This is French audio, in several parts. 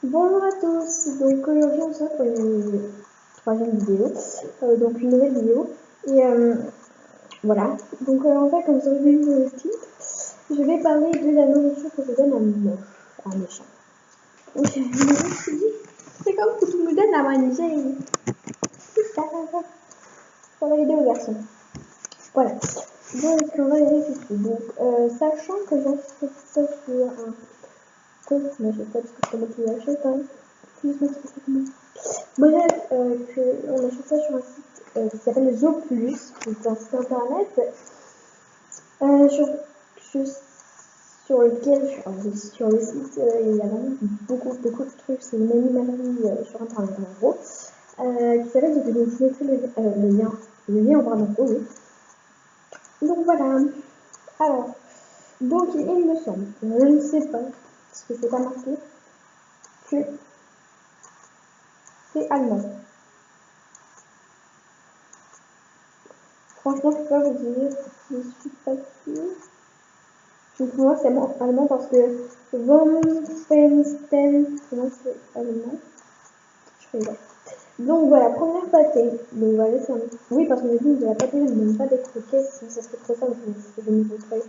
Bonjour à tous, donc aujourd'hui on se retrouve pour une troisième vidéo, donc une nouvelle vidéo, et voilà, donc en fait comme vous avez vu le titre, je vais parler de la nourriture que je donne à mes chats. Donc je me suis dit, c'est comme que tu me donnes à manger, pour la vidéo garçon. Voilà, donc on va y aller tout de suite, donc sachant que j'achète ça sur un site, mais je sais pas parce que c'est moi qui l'achète, hein. Bref, on achète ça sur un site qui s'appelle Zooplus, qui est un site internet sur lequel, sur le site, il y a vraiment beaucoup de trucs, c'est une animalerie sur internet en gros, qui s'appelle Zooplus, donc je mettrai le lien en barre d'infos, oui. Donc voilà, alors, donc il me semble, je ne sais pas, parce que c'est pas marqué, que c'est allemand. Franchement, je peux pas vous dire, je suis pas sûre. Donc pour moi, c'est allemand parce que Von Feinstein, comment c'est allemand? Je fais donc voilà, première pâtée. Donc voilà, oui, parce que j'ai dit de la pâtée, je ne donne pas des croquettes, sinon ça serait trop simple. Je ne vous montrerai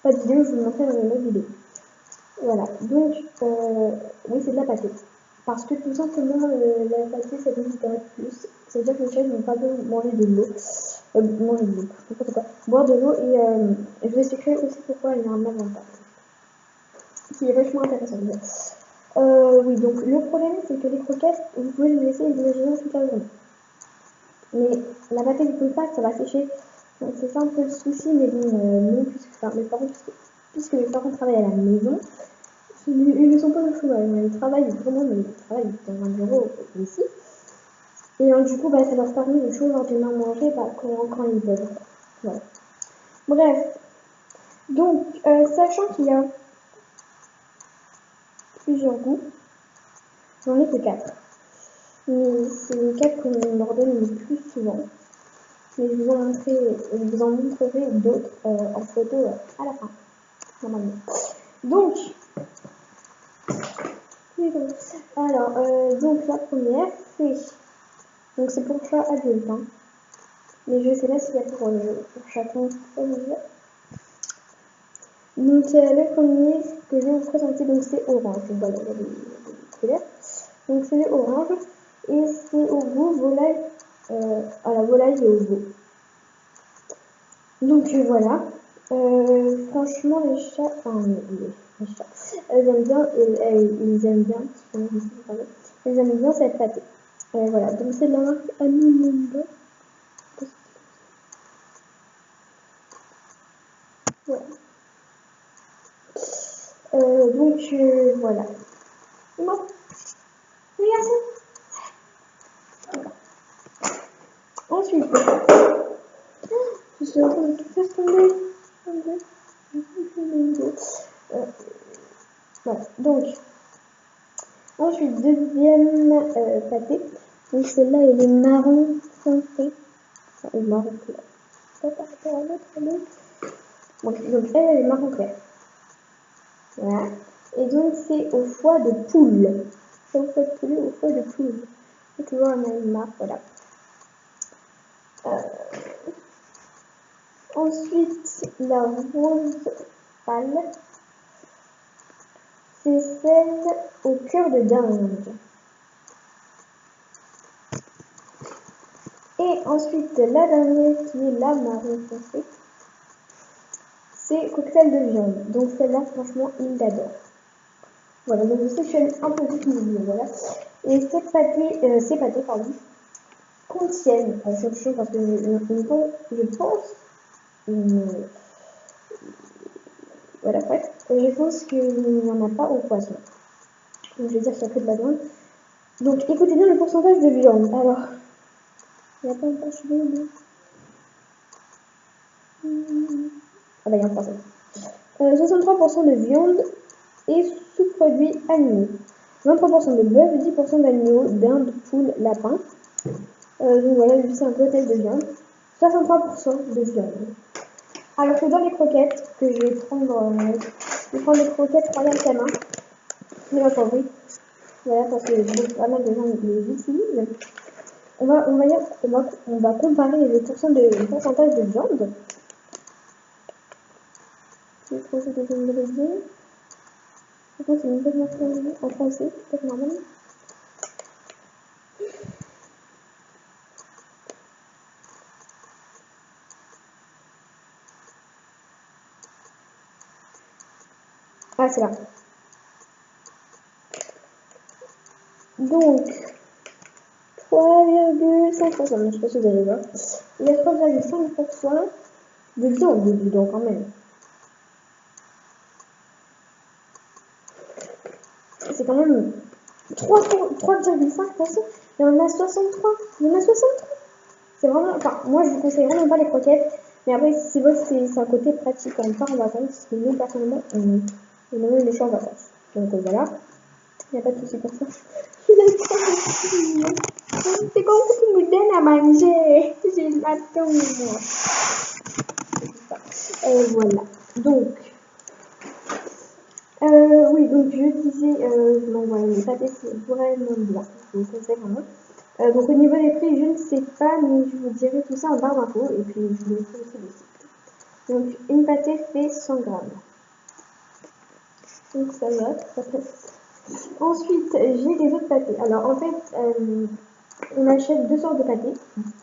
pas de vidéo, je vous le montrerai dans une autre vidéo. Voilà, donc oui, c'est de la pâtée. Parce que tout simplement, la pâtée, ça nous intéresse plus. C'est-à-dire que les chats ne vont pas manger de l'eau. Manger de l'eau, n'importe quoi. Boire de l'eau et je vais expliquer aussi pourquoi il y a un avantage. Qui est vachement intéressant. Oui, donc le problème, c'est que les croquettes, vous pouvez les laisser imaginer toute la journée. Mais la pâtée, vous pouvez pas, ça va sécher. Donc c'est ça un peu le souci, mais bon, non, puisque mes parents travaillent à la maison, ils ne sont pas au chômage, ils travaillent vraiment, mais ils travaillent dans un bureau ici. Et donc, du coup, bah, ça leur permet de chaud leur manger quand ils peuvent. Voilà. Bref, donc, sachant qu'il y a plusieurs goûts, j'en ai que 4. Mais c'est les 4 qu'on m'ordonne le plus souvent. Mais je vous en montrerai d'autres en photo à la fin, normalement. Donc, alors, donc la première, c'est pour chat adulte, hein. Mais je sais pas s'il y a pour chaton. Donc le premier que je vais vous présenter, donc c'est orange. Donc voilà, il y a des couleurs. Donc c'est orange et c'est au goût volaille, à la volaille et au veau. Donc voilà. Franchement les chats, les chats, ils aiment bien, ils aiment bien cette pâtée. Voilà, donc c'est de la marque Animumba. Voilà. Donc voilà. Bon, regardez. Ensuite, je suis en train de tout faire tomber. Voilà. Donc, ensuite, deuxième pâté. Donc celle-là, elle est marron foncé. Enfin, marron clair. Pas par rapport à l'autre. Donc elle est marron clair. Voilà. Et donc c'est au foie de poule. C'est au foie de poulet, au foie de poule. C'est toujours la même marque, voilà. Ensuite, la rose pâle, c'est celle au cœur de dinde. Et ensuite, la dernière qui est la marron foncé, c'est cocktail de viande. Donc celle-là, franchement, il l'adore. Voilà, donc je sais que je suis un peu vite, mais voilà. Et ces pâtés, contiennent, attention parce que je pense, voilà, bref, je pense qu'il n'y en a pas au poisson. Donc je vais dire qu'il y a que de la viande. Donc écoutez bien le pourcentage de viande. Alors, il n'y a pas un peu de... Ah bah il y a un pourcentage. 63% de viande et sous-produits animaux. 23% de bœuf, 10% d'animaux, dinde, poule, lapin. Donc voilà, lui c'est un cocktail de viande. 63% de viande. Alors que dans les croquettes, que je vais prendre les croquettes royales canin, c'est ma favorite. Voilà, parce que pas mal de gens les utilisent. On va comparer le pourcentage de viande. Je vais trouver des ingrédients. Je pense que c'est une bonne marque en français, peut-être normal. Ah, c'est là. Donc, 3,5%. Je sais pas si vous allez voir. Il y a 3,5% de viande dedans quand même. C'est quand même 3,5%. Il y en a 63. Il y en a 63. C'est vraiment. Enfin, moi je vous conseille vraiment pas les croquettes. Mais après, si c'est un côté pratique quand on part en vacances. Parce que nous, personnellement, on aime les champs en vacances. Donc voilà. Il n'y a pas de souci pour ça. C'est comme si tu me donnes à manger. J'ai la tombe. Et voilà. Donc, oui, donc je disais, donc voilà, les pâtés c'est vraiment bien. Je vous conseille vraiment. Donc au niveau des prix, je ne sais pas, mais je vous dirai tout ça en barre d'infos. Et puis je vous mettrai aussi le site. Donc une pâtée fait 100 grammes. Donc ça va, ça passe. Ensuite, j'ai des autres pâtés. Alors en fait, on achète deux sortes de pâtés.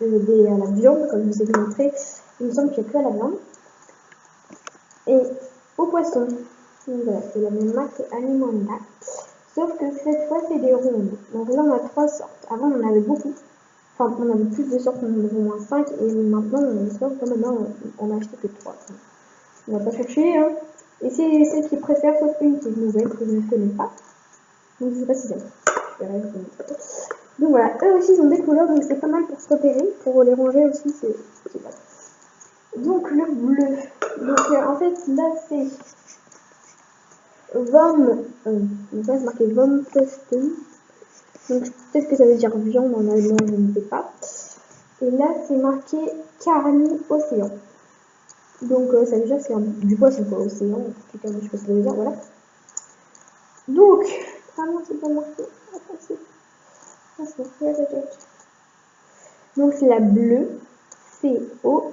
La viande, comme je vous ai montré, il me semble qu'il n'y a que à la viande. Et au poisson, donc voilà, c'est la même marque Alimenta. Sauf que cette fois, c'est des rondes. Donc là, on a trois sortes. Avant, on en avait beaucoup. Enfin, on avait plus de sortes, on en avait au moins 5. Et maintenant, on a acheté que 3. On va pas chercher, hein. Et c'est celle qui préfère, sauf une qui est nouvelle, que je ne connais pas. Donc je sais pas si c'est. Je verrai, donc voilà, eux aussi ils ont des couleurs, donc c'est pas mal pour se repérer. Pour les ranger aussi, c'est pas. Donc le bleu. Donc en fait, là c'est Vom. Donc là c'est marqué Vom Posten. Donc peut-être que ça veut dire viande en allemand, je ne sais pas. Et là c'est marqué Carni Océan. Donc ça veut dire que c'est du poisson quoi, océan. En tout cas, je sais pas ce que ça veut dire, voilà. Donc, ah non, c'est pas marqué. Donc c'est la bleue, CO.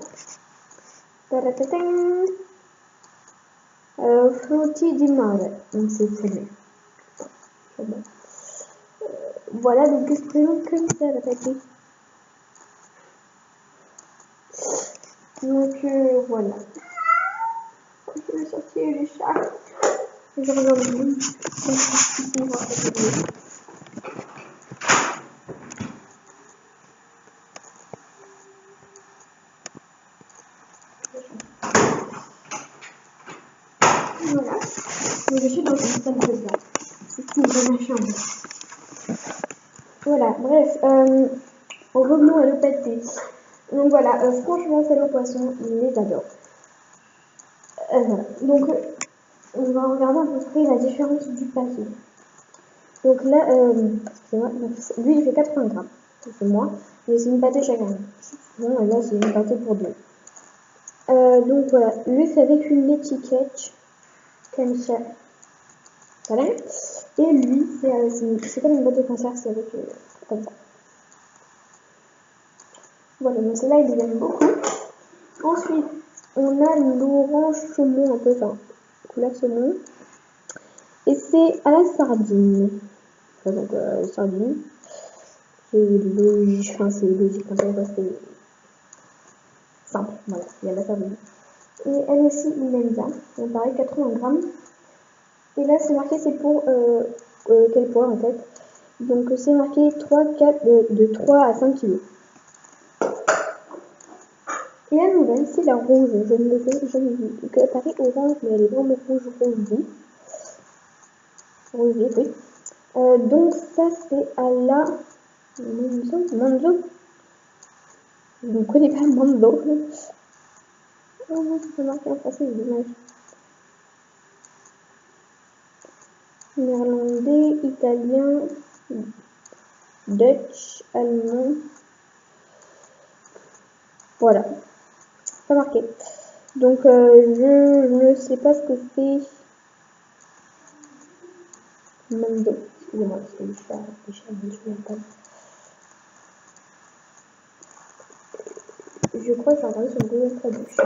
Frutti di mare. Donc c'est très bien. Voilà, donc elle se présente comme ça la pâtée. Donc voilà. Je vais sortir les chats. Je reviens de vous. Voilà. Donc je suis dans une salle de bain. C'est tout dans ma chambre. Voilà, bref. Revenons à le pâté. Donc voilà, franchement, c'est le poisson, il les adore. Voilà. Donc, on va regarder à peu près la différence du paquet. Donc là, excusez-moi, lui il fait 80 grammes, c'est moi, mais c'est une pâtée chacun. Bon, et là c'est une pâtée pour deux. Donc voilà, lui c'est avec une étiquette comme ça. Voilà. Et lui, c'est comme une boîte de conserve, c'est avec comme ça. Voilà, donc celle-là il les aime beaucoup. Ensuite, on a l'orange saumon, un peu, enfin, couleur saumon. Et c'est à la sardine. Enfin, donc, sardine. C'est logique, enfin, c'est logique, c'est simple, voilà, il y a la sardine. Et elle aussi, il aime bien. Donc, pareil, 80 grammes. Et là, c'est marqué, c'est pour quel poids en fait. Donc, c'est marqué 4, de 3 à 5 kg. Et la nouvelle, c'est la rose. Je ne l'ai jamais vue. Elle paraît orange, mais elle est vraiment rouge rosée. Rosée, oui. Donc, ça, c'est à la Manzo. Je ne connais pas Manzo. Oh non, c'est marqué en français, c'est dommage. Néerlandais, italien, Dutch, allemand. Voilà, pas marqué. Donc je ne sais pas ce que c'est. Mando, Excusez-moi, parce que je suis à réfléchir à des choses à table. Je crois que j'ai regardé sur Google Traduction.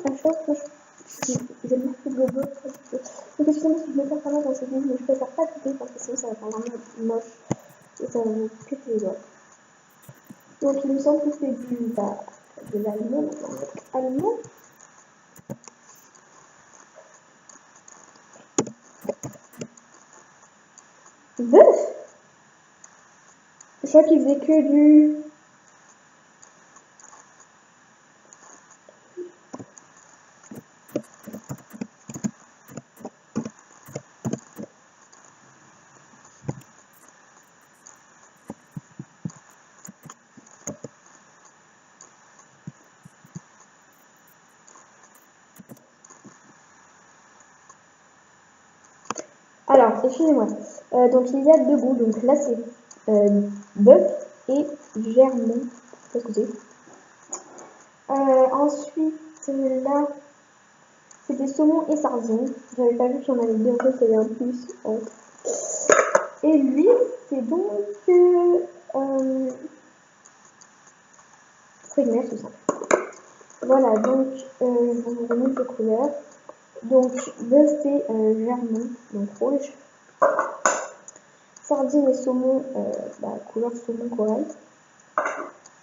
À chaque fois, j'aime beaucoup Google Traduction. Donc, excusez-moi si je me perds pas mal dans cette vidéo, mais je préfère pas couper parce que sinon ça va faire vraiment moche et ça va vous péter les doigts. Donc, il me semble que c'est de l'allemand. Donc, on va mettre allemand. Bœuf! Je crois qu'il faisait que du... Alors, excusez-moi. Donc, il y a deux goûts. Donc là, c'est bœuf et germon. Je sais pas ce que c'est. Ensuite, là, c'était saumon et sardine. J'avais pas vu qu'il y en avait deux. En fait, il y avait un plus entre. Et lui, c'est donc fruits de mer, tout ça. Voilà, donc je vous remonte les couleurs. Donc, bœuf et germon, donc rouge. Sardines et saumon, couleur saumon corail.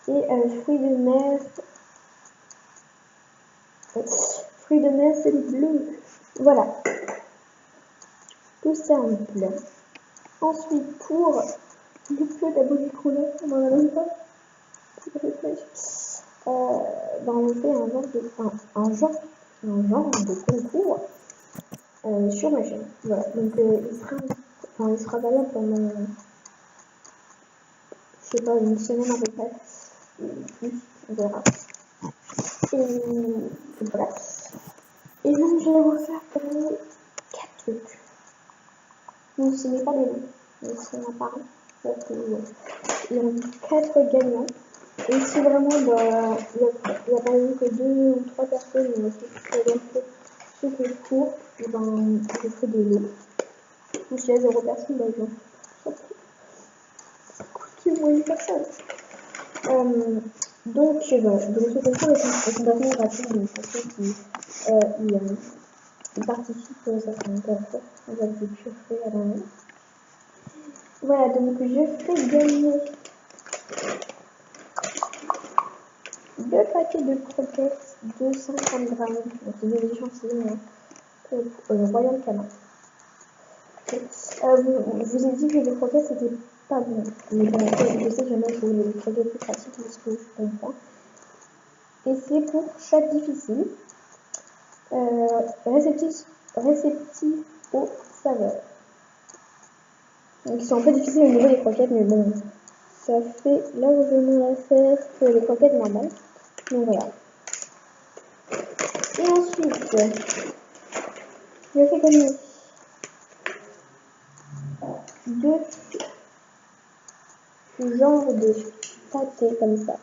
Et fruits de mer, c'est le bleu. Voilà. Tout ça en bleu. Ensuite, pour le peu d'abord les couleurs, on n'en a même pas. On fait un genre de concours sur ma chaîne. Voilà. Donc, il sera valable pendant, je sais pas, une semaine à peu près. Plus, on verra. Et voilà. Et donc, je vais vous faire 4 trucs. Donc, ce n'est pas des noms, mais ce n'est pas un. Il y a 4 gagnants. Et si vraiment, il y a par exemple que 2 ou 3 personnes qui regardent ce concours, et ben, je fais des lots. Ou s'il y a 0 personnes, ben, je coûte moins une personne. Donc, voilà. Donc, ce concours est complètement gratuit. Donc, pour ceux qui il participe, ça sera intéressant. On va le chauffer à l'année. Voilà, donc je fais gagner 2 paquets de croquettes de 50 grammes. Donc c'est des échantillons Royal Canin. Je vous ai dit que les croquettes c'était pas bon. Mais bon, je sais que j'aime bien les croquettes plus pratiques, parce que je comprends. Et c'est pour chat difficile. Réceptif aux saveurs. Donc ils sont un peu difficiles au niveau des croquettes, mais bon, ça fait largement l'affaire que les croquettes normales. Donc voilà. Et ensuite, je fais gagner 2 genres de pâtés comme ça.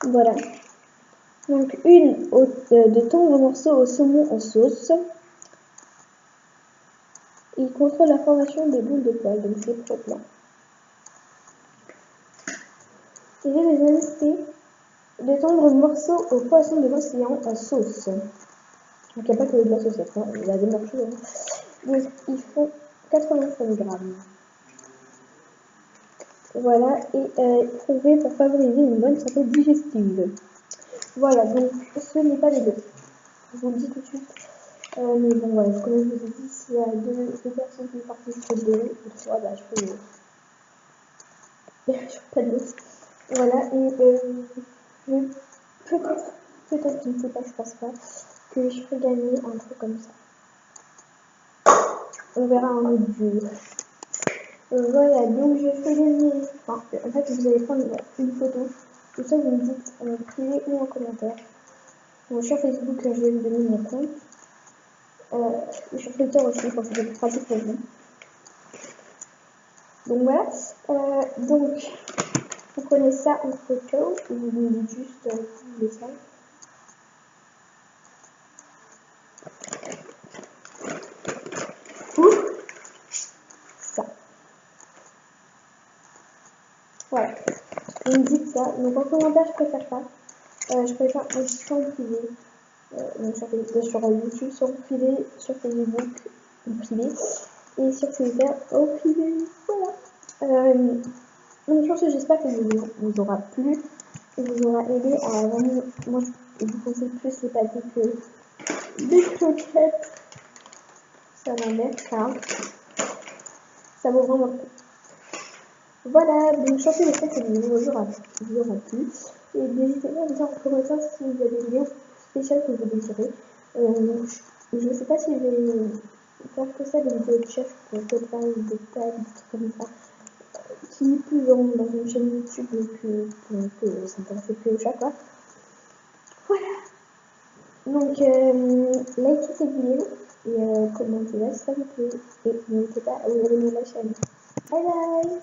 Voilà. Donc une de tendres morceaux au saumon en sauce. Il contrôle la formation des boules de poils, donc c'est trop plein. Et j'ai les ajustés de tendres morceaux au poisson de l'océan en sauce. Donc il n'y a pas que de la saucette, hein. Il y a des morceaux. Hein. Donc ils font 85 grammes. Voilà, et prouvé pour favoriser une bonne santé digestive. Voilà, donc ce n'est pas les deux. Je vous le dis tout de suite. Mais bon, voilà, comme je vous ai dit, s'il y a deux personnes qui participent de ou 3, bah, je fais pas de l'eau. Voilà, et peut-être, je ne sais pas, je pense pas, que je ferai gagner un truc comme ça. On verra un autre jour. Voilà, donc je fais gagner. Enfin, en fait, vous allez prendre une photo. Tout ça, vous me dites en privé ou en commentaire. Donc, sur Facebook, je vais vous donner mon compte. Et sur Twitter aussi, pour que c'est plus pratique pour vous. Donc voilà. Donc, vous prenez ça en photo. Et vous me dites juste le message. voilà, donc en commentaire, je préfère pas. Je préfère aussi sur le privé. Donc sur YouTube, sur le privé, sur Facebook, en privé. Et sur Twitter, au privé. Voilà. Donc sur ce, j'espère que vous aura plu. Et vous aura aidé à vraiment... Moi, je vous conseille plus les pâtés que les croquettes. Ça m'emmerde, ça vaut vraiment le coup. Voilà, donc sur ce, j'espère que vous aura plu. Et n'hésitez pas à me dire en commentaire si vous avez des vidéos spéciales que vous désirez. Je ne sais pas si je vais faire que ça, des vidéos de chef, peut-être faire des tags, des trucs comme ça, qui est plus dans une chaîne YouTube que ça m'intéresse plus au chat, quoi. Voilà. Donc, likez cette vidéo et commentez-la si ça vous plaît. Et n'hésitez pas à vous abonner à la chaîne. Bye bye!